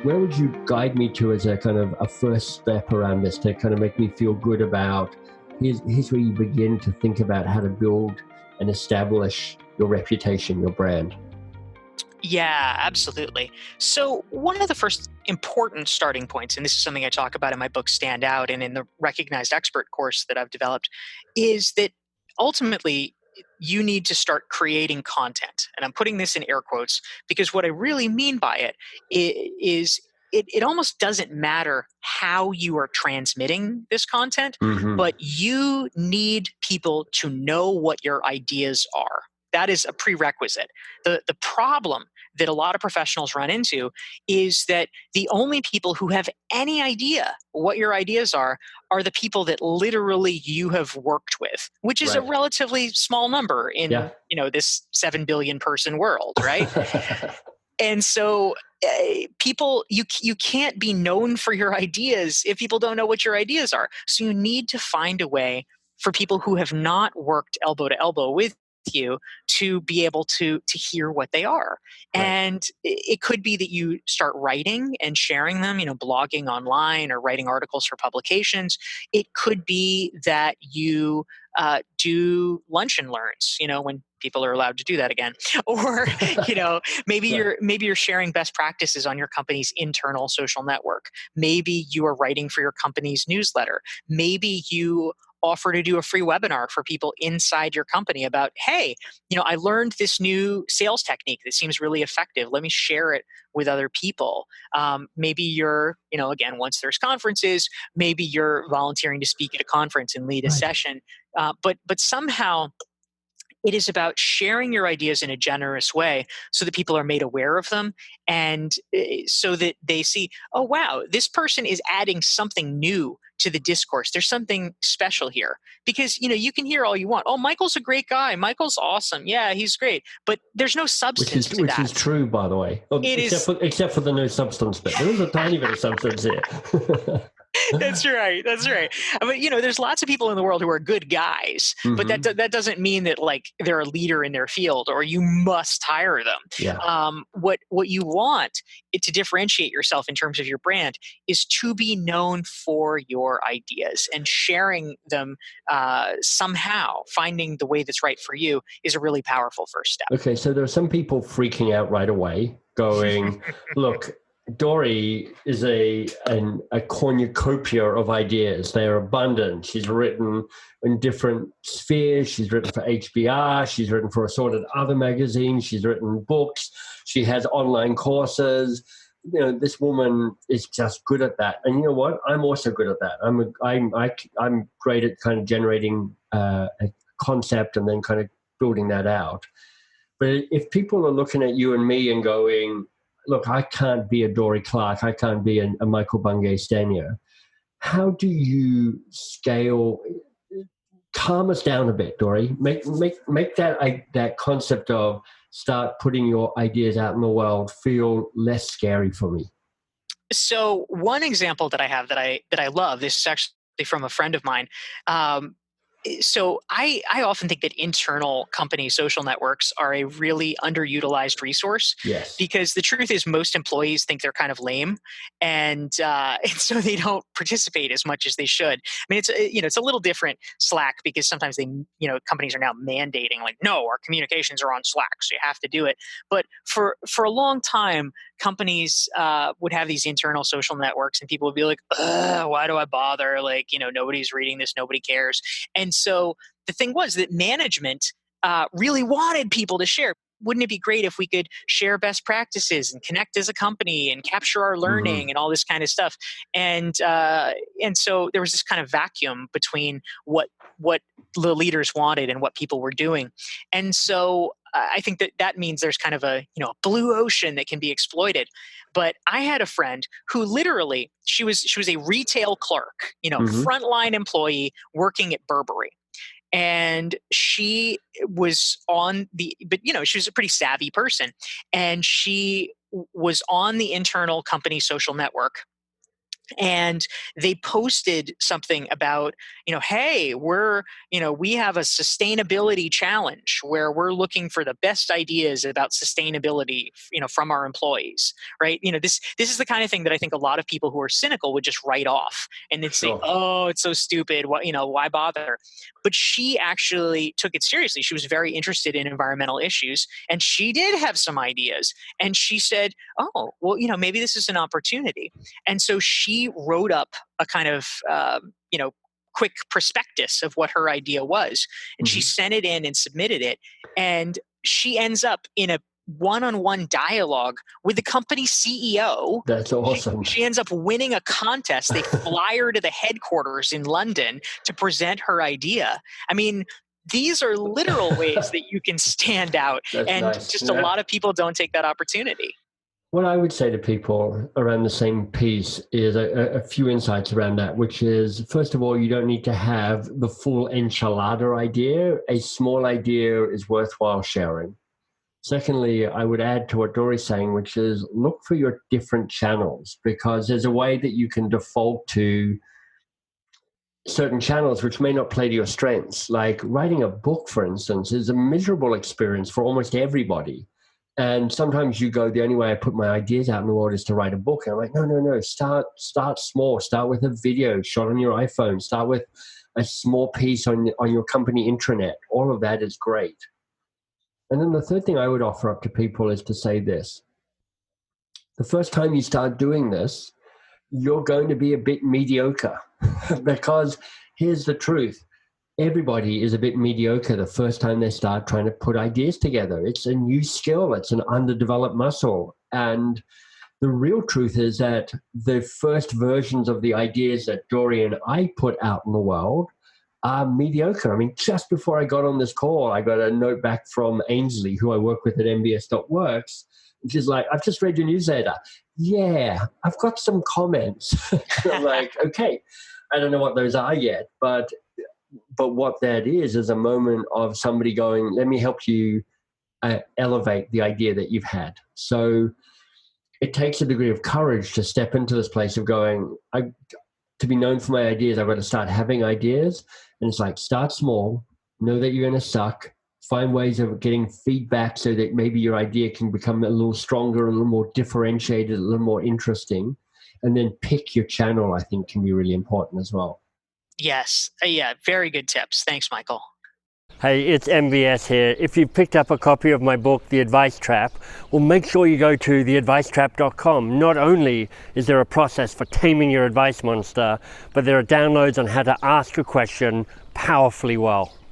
where would you guide me to as a kind of a first step around this to kind of make me feel good about, here's where you begin to think about how to build and establish your reputation, your brand? Yeah, absolutely. So one of the first important starting points, and this is something I talk about in my book Stand Out and in the Recognized Expert course that I've developed, is that ultimately you need to start creating content. And I'm putting this in air quotes because what I really mean by it is it almost doesn't matter how you are transmitting this content, but you need people to know what your ideas are. That is a prerequisite. The problem that a lot of professionals run into is that the only people who have any idea what your ideas are the people that literally you have worked with, which is a relatively small number in this 7 billion person world, right? And so people, you can't be known for your ideas if people don't know what your ideas are. So you need to find a way for people who have not worked elbow to elbow with you to be able to hear what they are. Right. And it could be that you start writing and sharing them, blogging online or writing articles for publications. It could be that you do lunch and learns, when people are allowed to do that again, or maybe you're sharing best practices on your company's internal social network. Maybe you are writing for your company's newsletter. Maybe you offer to do a free webinar for people inside your company about, hey, I learned this new sales technique that seems really effective. Let me share it with other people. Maybe you're, again, once there's conferences, maybe you're volunteering to speak at a conference and lead a session. But somehow it is about sharing your ideas in a generous way so that people are made aware of them and so that they see, oh, wow, this person is adding something new to the discourse. There's something special here because, you can hear all you want. Oh, Michael's a great guy. Michael's awesome. Yeah, he's great. But there's no substance to that. Which is true, by the way. Except for the no substance bit. There is a tiny bit of substance here. That's right. But there's lots of people in the world who are good guys, but that doesn't mean that they're a leader in their field or you must hire them. Yeah. What you want it to differentiate yourself in terms of your brand is to be known for your ideas, and sharing them somehow, finding the way that's right for you is a really powerful first step. Okay, so there are some people freaking out right away, going, "Look, Dorie is a cornucopia of ideas. They're abundant. She's written in different spheres. She's written for HBR. She's written for assorted other magazines. She's written books. She has online courses. This woman is just good at that. And you know what? I'm also good at that. I'm great at kind of generating a concept and then kind of building that out. But if people are looking at you and me and going, look, I can't be a Dorie Clark. I can't be a Michael Bungay Stanier. How do you scale? Calm us down a bit, Dorie. Make that concept of start putting your ideas out in the world feel less scary for me. So one example that I have that I love, this is actually from a friend of mine. So I often think that internal company social networks are a really underutilized resource. Yes. Because the truth is most employees think they're kind of lame, and so they don't participate as much as they should. I mean, it's a little different Slack because sometimes companies are now mandating no, our communications are on Slack, so you have to do it. But for a long time, companies would have these internal social networks, and people would be like, why do I bother? Nobody's reading this, nobody cares. And so the thing was that management really wanted people to share. Wouldn't it be great if we could share best practices and connect as a company and capture our learning and all this kind of stuff? And so there was this kind of vacuum between what the leaders wanted and what people were doing. And so I think that means there's kind of a blue ocean that can be exploited. But I had a friend who literally she was a retail clerk, frontline employee working at Burberry. And she was she was a pretty savvy person, and she was on the internal company social network and they posted something about, hey, we have a sustainability challenge where we're looking for the best ideas about sustainability, from our employees, right? This is the kind of thing that I think a lot of people who are cynical would just write off and then say, Sure. oh, it's so stupid. Why bother? But she actually took it seriously. She was very interested in environmental issues, and she did have some ideas. And she said, oh, well, maybe this is an opportunity. And so she wrote up a kind of, quick prospectus of what her idea was. And she sent it in and submitted it. And she ends up in a one-on-one dialogue with the company's CEO. That's awesome. She ends up winning a contest. They fly her to the headquarters in London to present her idea. I mean, these are literal ways that you can stand out. That's and nice. just a lot of people don't take that opportunity. What I would say to people around the same piece is a few insights around that, which is, first of all, you don't need to have the full enchilada idea. A small idea is worthwhile sharing. Secondly, I would add to what Dorie's saying, which is look for your different channels, because there's a way that you can default to certain channels which may not play to your strengths. Like writing a book, for instance, is a miserable experience for almost everybody. And sometimes you go, the only way I put my ideas out in the world is to write a book. And I'm like, no, start small. Start with a video shot on your iPhone. Start with a small piece on your company intranet. All of that is great. And then the third thing I would offer up to people is to say this. The first time you start doing this, you're going to be a bit mediocre because here's the truth. Everybody is a bit mediocre the first time they start trying to put ideas together. It's a new skill. It's an underdeveloped muscle. And the real truth is that the first versions of the ideas that Dorie and I put out in the world are mediocre. I mean, just before I got on this call, I got a note back from Ainsley, who I work with at mbs.works, which is like, I've just read your newsletter. Yeah, I've got some comments. I'm like, okay, I don't know what those are yet, but what that is a moment of somebody going, let me help you elevate the idea that you've had. So it takes a degree of courage to step into this place of going, to be known for my ideas, I've got to start having ideas. And it's like, start small, know that you're going to suck, find ways of getting feedback so that maybe your idea can become a little stronger, a little more differentiated, a little more interesting. And then pick your channel, I think, can be really important as well. Yes. Yeah. Very good tips. Thanks, Michael. Hey, it's MBS here. If you've picked up a copy of my book, The Advice Trap, well, make sure you go to theadvicetrap.com. Not only is there a process for taming your advice monster, but there are downloads on how to ask a question powerfully well.